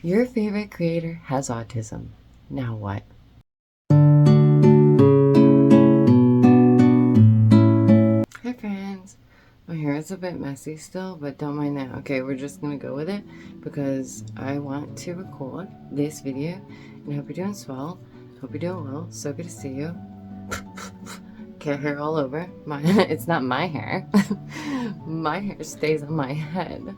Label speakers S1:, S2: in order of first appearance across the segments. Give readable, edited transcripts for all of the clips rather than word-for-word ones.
S1: Your favorite creator has autism. Now what? Hi friends. My hair is a bit messy still, but don't mind that. Okay, we're just gonna go with it because I want to record this video and I hope you're doing swell. Hope you're doing well. So good to see you. Cat hair all over. It's not my hair. My hair stays on my head.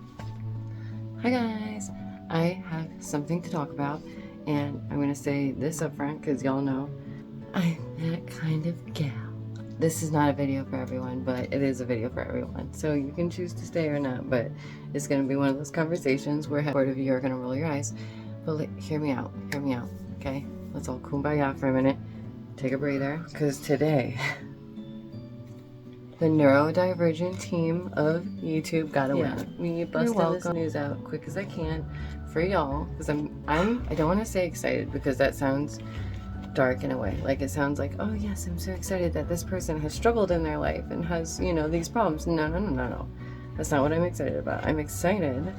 S1: Hi guys. I have something to talk about, and I'm gonna say this up front because y'all know I'm that kind of gal. This is not a video for everyone, but it is a video for everyone. So you can choose to stay or not, but it's gonna be one of those conversations where part of you are gonna roll your eyes. But hear me out, okay? Let's all kumbaya for a minute. Take a breather, because today, the neurodivergent team of YouTube got a win. We busted this news out quick as I can for y'all, because I don't want to say excited because that sounds dark in a way. Like it sounds like, oh yes, I'm so excited that this person has struggled in their life and has, you know, these problems. No. That's not what I'm excited about. I'm excited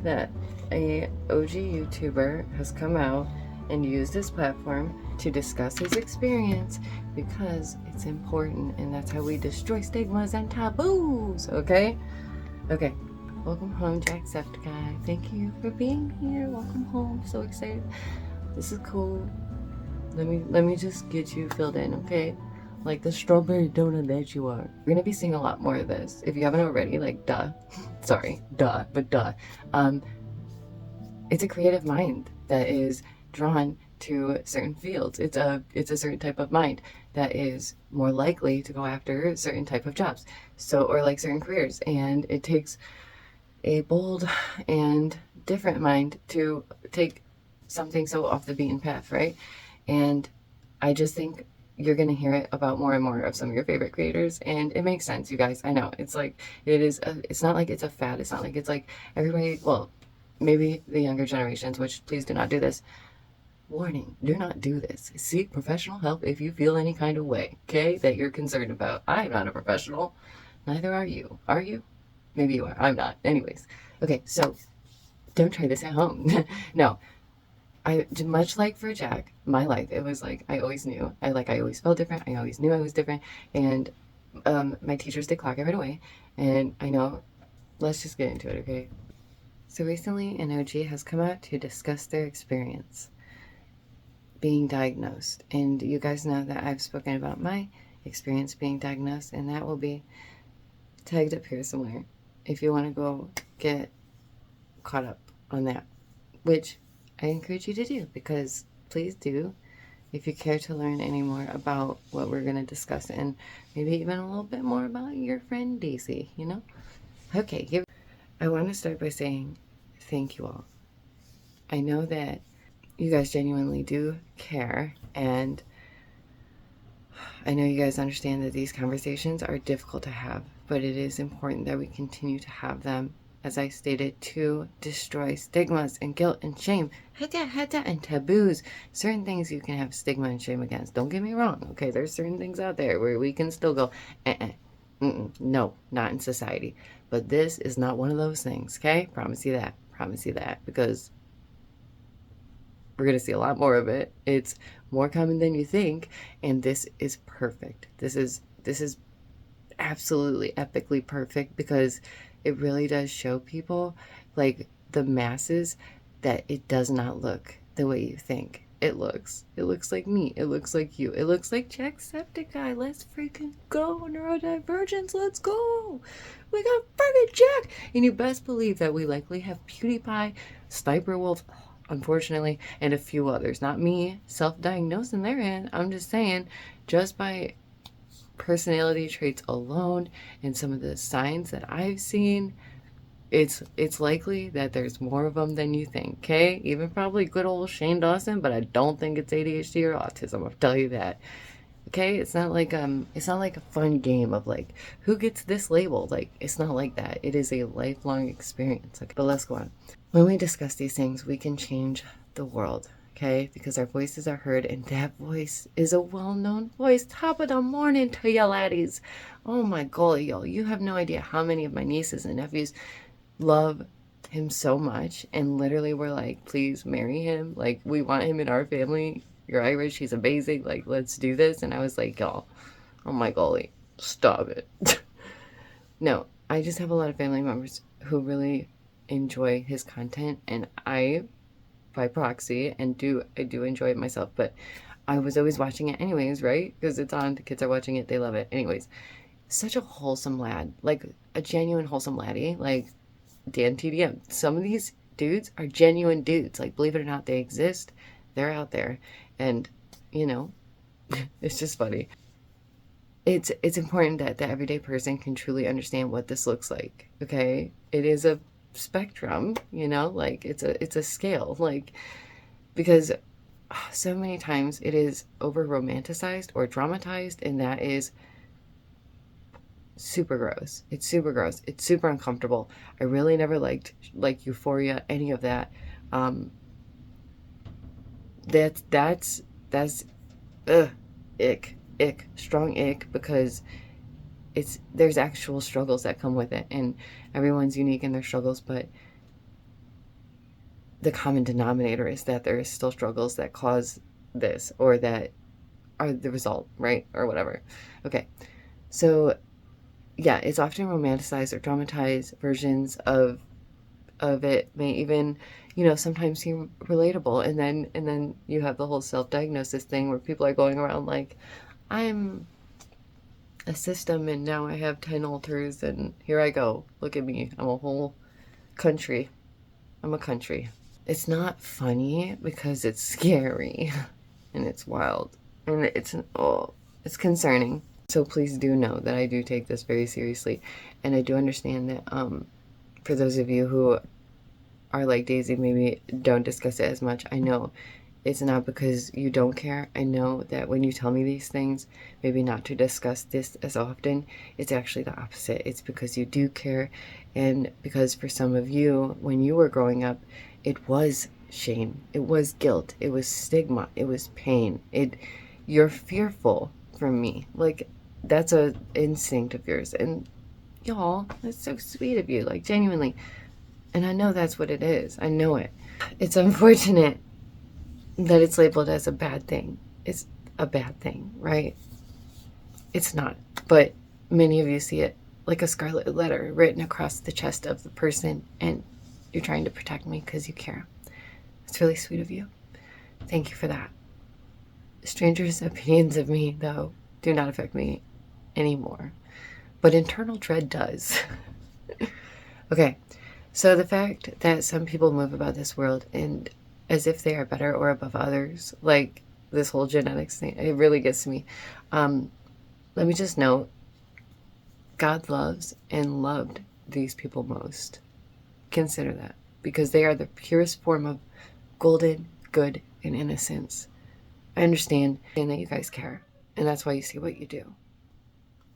S1: that a OG YouTuber has come out and used this platform to discuss his experience because it's important, and that's how we destroy stigmas and taboos, okay? Okay, welcome home, Jacksepticeye. Thank you for being here. Welcome home. So excited. This is cool. Let me just get you filled in, okay? Like the strawberry donut that you are. We're gonna be seeing a lot more of this. If you haven't already, like duh. Sorry, duh. It's a creative mind that is drawn to certain fields. It's a certain type of mind that is more likely to go after certain type of jobs. So, or like certain careers. And it takes a bold and different mind to take something so off the beaten path, right? And I just think you're going to hear it about more and more of some of your favorite creators, and it makes sense, you guys. I know it's like it's not like it's a fad. It's not like it's like everybody, well, maybe the younger generations, which please do not do this. Warning, do not do this. Seek professional help if you feel any kind of way, okay, that you're concerned about. I'm not a professional. Neither are you. Are you? Maybe you are. I'm not. Anyways. Okay, so don't try this at home. No. Much like for Jack, my life, it was like I always knew. I always felt different. I always knew I was different. And my teachers did clock it right away. And I know, let's just get into it, okay? So recently, an OG has come out to discuss their experience being diagnosed. And you guys know that I've spoken about my experience being diagnosed, and that will be tagged up here somewhere if you want to go get caught up on that, which I encourage you to do, because please do if you care to learn any more about what we're going to discuss, and maybe even a little bit more about your friend Daisy, you know? Okay, I want to start by saying thank you all. I know that you guys genuinely do care, and I know you guys understand that these conversations are difficult to have, but it is important that we continue to have them, as I stated, to destroy stigmas and guilt and shame, and taboos. Certain things you can have stigma and shame against. Don't get me wrong, okay? There's certain things out there where we can still go, no, not in society. But this is not one of those things, okay? Promise you that, because we're going to see a lot more of it. It's more common than you think, and this is perfect. This is absolutely epically perfect, because it really does show people, like the masses, that it does not look the way you think it looks. It looks like me. It looks like you. It looks like Jacksepticeye. Let's freaking go. Neurodivergence. Let's go. We got freaking Jack. And you best believe that we likely have PewDiePie, Sniper Wolf, unfortunately, and a few others. Not me self-diagnosing their end. I'm just saying, just by personality traits alone and some of the signs that I've seen, it's likely that there's more of them than you think, okay? Even probably good old Shane Dawson, but I don't think it's ADHD or autism, I'll tell you that. Okay, it's not like a fun game of like who gets this label. Like, it's not like that. It is a lifelong experience. Okay, but let's go on. When we discuss these things, we can change the world, okay? Because our voices are heard, and that voice is a well-known voice. Top of the morning to ya laddies. Oh my golly, y'all, you have no idea how many of my nieces and nephews love him so much and literally were like, please marry him. Like, we want him in our family. You're Irish. He's amazing. Like, let's do this. And I was like, y'all, oh my golly, stop it. No, I just have a lot of family members who really enjoy his content, and I, by proxy, I do enjoy it myself, but I was always watching it anyways, right? Because it's on, the kids are watching it, they love it. Anyways, such a wholesome lad, like a genuine wholesome laddie, like Dan TDM. Some of these dudes are genuine dudes, like, believe it or not, they exist, they're out there, and, you know, it's just funny. It's important that the everyday person can truly understand what this looks like, okay? It is a spectrum, you know, like it's a scale, like, because so many times it is over romanticized or dramatized, and that is super gross. It's super gross. It's super uncomfortable. I really never liked like Euphoria, any of that. That's ick, strong ick, because there's actual struggles that come with it, and everyone's unique in their struggles, but the common denominator is that there is still struggles that cause this, or that are the result, right? Or whatever. Okay. So yeah, it's often romanticized or dramatized versions of it may even, you know, sometimes seem relatable, and then you have the whole self-diagnosis thing where people are going around like, I'm a system and now I have 10 alters and here I go. Look at me. I'm a whole country. I'm a country. It's not funny because it's scary and it's wild and it's concerning. So please do know that I do take this very seriously, and I do understand that for those of you who are like Daisy, maybe don't discuss it as much. I know it's not because you don't care. I know that when you tell me these things, maybe not to discuss this as often, it's actually the opposite. It's because you do care, and because for some of you, when you were growing up, it was shame, it was guilt, it was stigma, it was pain. You're fearful from me. Like, that's a instinct of yours, and y'all, that's so sweet of you, like, genuinely. And I know that's what it is. I know it. It's unfortunate that it's labeled as a bad thing. It's a bad thing, right? It's not. But many of you see it like a scarlet letter written across the chest of the person, and you're trying to protect me because you care. It's really sweet of you. Thank you for that. Strangers' opinions of me, though, do not affect me anymore. But internal dread does. Okay. So the fact that some people move about this world and as if they are better or above others, like this whole genetics thing, it really gets to me. Let me just note, God loves and loved these people most. Consider that, because they are the purest form of golden good and innocence. I understand that you guys care, and that's why you see what you do.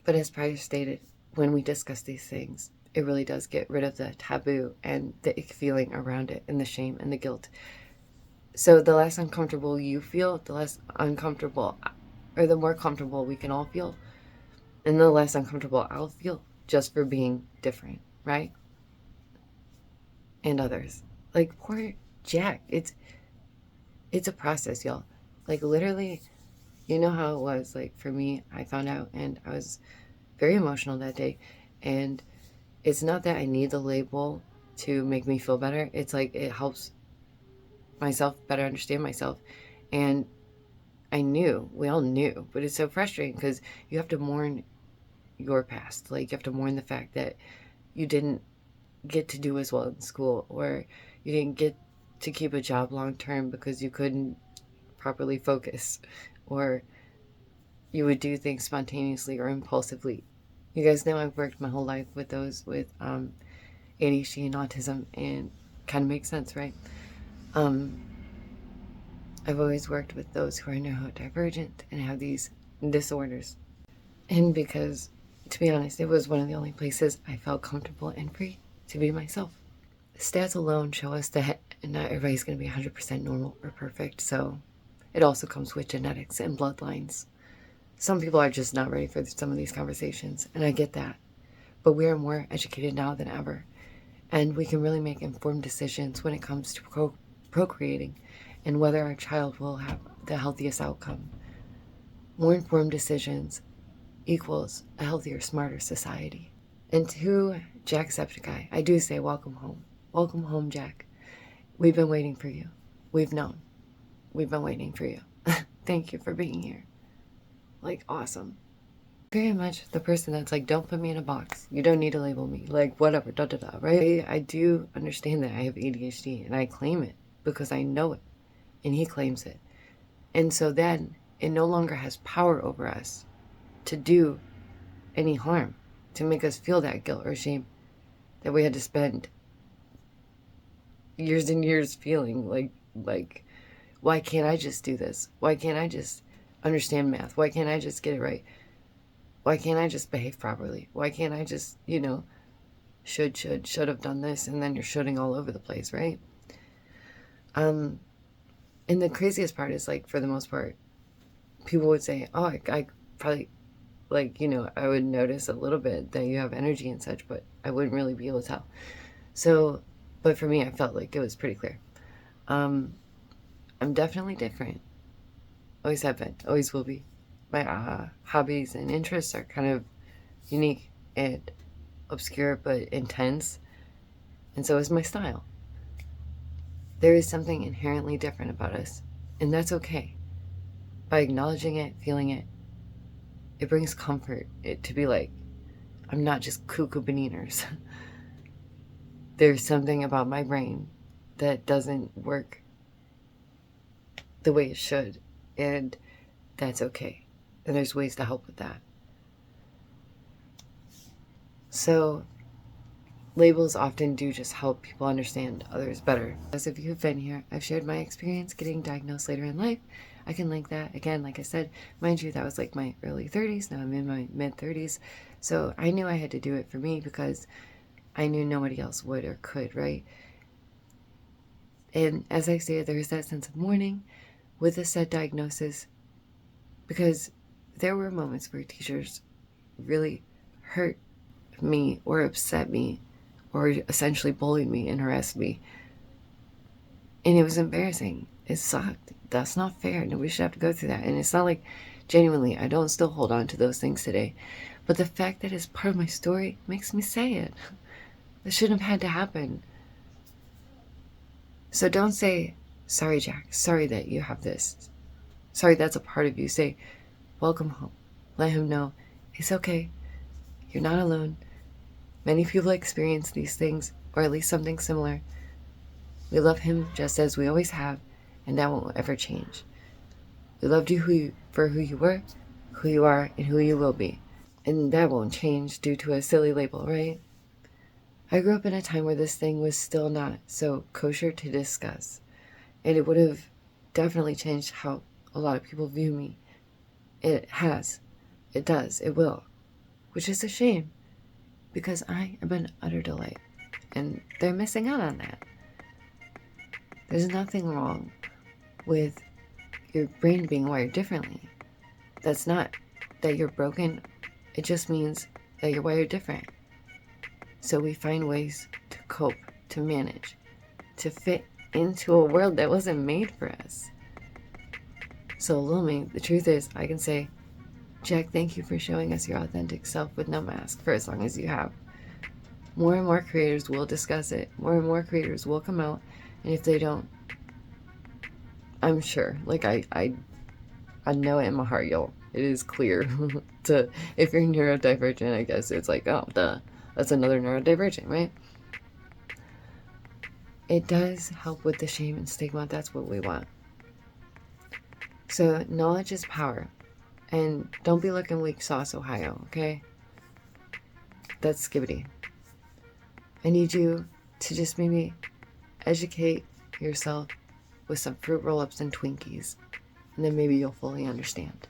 S1: But as prior stated, when we discuss these things, it really does get rid of the taboo and the ick feeling around it, and the shame and the guilt. So the less uncomfortable you feel, the less uncomfortable, or the more comfortable we can all feel, and the less uncomfortable I'll feel just for being different, right? And others. Like poor Jack. It's a process, y'all. Like literally, you know how it was. Like for me, I found out and I was very emotional that day, and it's not that I need the label to make me feel better. It's like it helps myself better understand myself. And we all knew, but it's so frustrating because you have to mourn your past. Like you have to mourn the fact that you didn't get to do as well in school, or you didn't get to keep a job long term because you couldn't properly focus, or you would do things spontaneously or impulsively. You guys know I've worked my whole life with those with ADHD and autism, and kind of makes sense, right? I've always worked with those who are neurodivergent and have these disorders. And because, to be honest, it was one of the only places I felt comfortable and free to be myself. Stats alone show us that not everybody's going to be 100% normal or perfect, so it also comes with genetics and bloodlines. Some people are just not ready for some of these conversations, and I get that. But we are more educated now than ever. And we can really make informed decisions when it comes to procreating and whether our child will have the healthiest outcome. More informed decisions equals a healthier, smarter society. And to Jacksepticeye, I do say welcome home. Welcome home, Jack. We've been waiting for you. We've known. We've been waiting for you. Thank you for being here. Like, awesome. Very much the person that's like, don't put me in a box. You don't need to label me. Like, whatever, da da da, right? I do understand that I have ADHD and I claim it because I know it and he claims it. And so then it no longer has power over us to do any harm, to make us feel that guilt or shame that we had to spend years and years feeling like, why can't I just do this? Why can't I just understand math? Why can't I just get it right? Why can't I just behave properly? Why can't I just, should have done this, and then you're shoulding all over the place, right? And the craziest part is, like, for the most part, people would say, oh, I probably, I would notice a little bit that you have energy and such, but I wouldn't really be able to tell. So, but for me, I felt like it was pretty clear. I'm definitely different. Always have been, always will be. My hobbies and interests are kind of unique and obscure but intense, and so is my style. There is something inherently different about us, and that's okay. By acknowledging it, feeling it, it brings comfort to be like, I'm not just cuckoo bananas. There's something about my brain that doesn't work the way it should, and that's okay. And there's ways to help with that. So labels often do just help people understand others better. As if you've been here, I've shared my experience getting diagnosed later in life. I can link that. Again, like I said, mind you, that was like my early 30s. Now I'm in my mid 30s. So I knew I had to do it for me because I knew nobody else would or could, right? And as I say, there is that sense of mourning with a said diagnosis, because there were moments where teachers really hurt me or upset me or essentially bullied me and harassed me. And it was embarrassing. It sucked. That's not fair. Nobody should have to go through that. And it's not like, genuinely, I don't still hold on to those things today. But the fact that it's part of my story makes me say it. That shouldn't have had to happen. So don't say, sorry, Jack. Sorry that you have this. Sorry that's a part of you. Say, welcome home. Let him know it's okay. You're not alone. Many people experience these things, or at least something similar. We love him just as we always have, and that won't ever change. We loved you for who you were, who you are, and who you will be. And that won't change due to a silly label, right? I grew up in a time where this thing was still not so kosher to discuss, and it would have definitely changed how a lot of people view me. It has. It does. It will. Which is a shame, because I am an utter delight, and they're missing out on that. There's nothing wrong with your brain being wired differently. That's not that you're broken. It just means that you're wired different. So we find ways to cope, to manage, to fit into a world that wasn't made for us. So Lumi, the truth is, I can say, Jack, thank you for showing us your authentic self with no mask for as long as you have. More and more creators will discuss it. More and more creators will come out. And if they don't, I'm sure, like I know it in my heart, y'all. It is clear to, if you're neurodivergent, I guess it's like, oh, duh, that's another neurodivergent, right? It does help with the shame and stigma. That's what we want. So knowledge is power. And don't be looking weak sauce, Ohio, okay? That's skibbity. I need you to just maybe educate yourself with some fruit roll-ups and Twinkies, and then maybe you'll fully understand.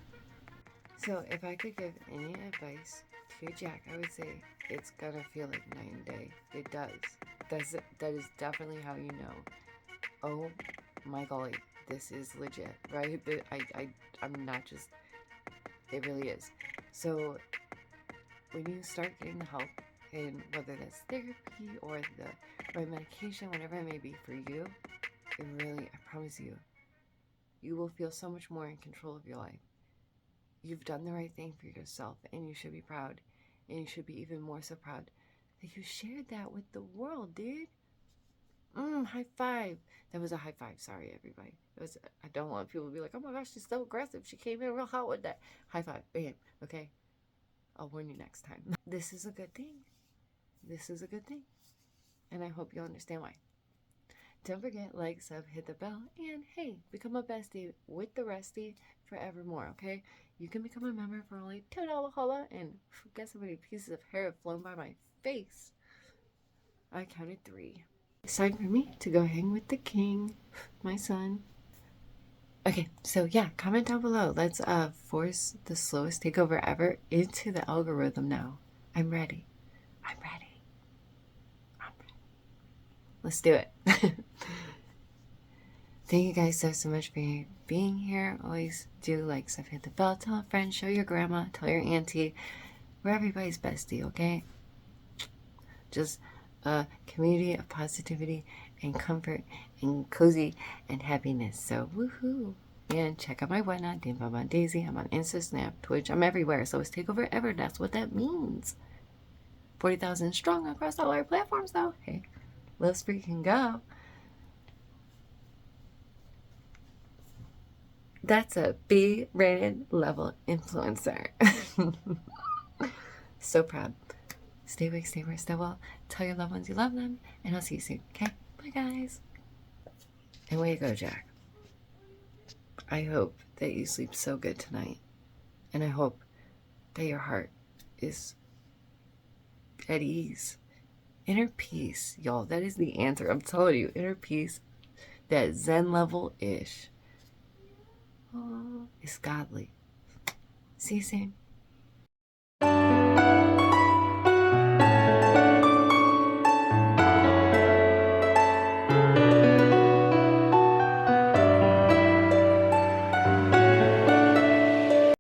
S1: So if I could give any advice to Jack, I would say it's gonna feel like night and day. It does. That is definitely how you know, oh my golly, this is legit, right? I'm not just, it really is. So when you start getting the help in whether that's therapy or the right medication, whatever it may be for you, it really, I promise you, you will feel so much more in control of your life. You've done the right thing for yourself, and you should be proud. And you should be even more so proud that you shared that with the world, dude. High five. That was a high five. Sorry, everybody. It was. I don't want people to be like, oh my gosh, she's so aggressive. She came in real hot with that. High five. Bam. Okay? I'll warn you next time. This is a good thing. This is a good thing. And I hope you'll understand why. Don't forget, like, sub, hit the bell, and hey, become a bestie with the restie forevermore, okay? You can become a member for only $2 holla, and guess how many pieces of hair have flown by my face? I counted 3. It's time for me to go hang with the king, my son. Okay, so yeah, comment down below. Let's force the slowest takeover ever into the algorithm now. I'm ready. I'm ready. I'm ready. Let's do it. Thank you guys so much for being here. Always do like stuff, hit the bell, tell a friend, show your grandma, tell your auntie. We're everybody's bestie, okay? Just a community of positivity and comfort and cozy and happiness. So woohoo! And check out my whatnot, DameVonBonDaisy. I'm on Insta, Snap, Twitch. I'm everywhere. So it's takeover ever. That's what that means. 40,000 strong across all our platforms, though. Hey, let's freaking go. That's a B-rated level influencer. So proud. Stay awake, stay aware, stay well. Tell your loved ones you love them, and I'll see you soon. Okay? Bye, guys. And way to go, Jack. I hope that you sleep so good tonight. And I hope that your heart is at ease. Inner peace, y'all. That is the answer. I'm telling you, inner peace. That Zen level-ish. Oh, it's godly. See you soon.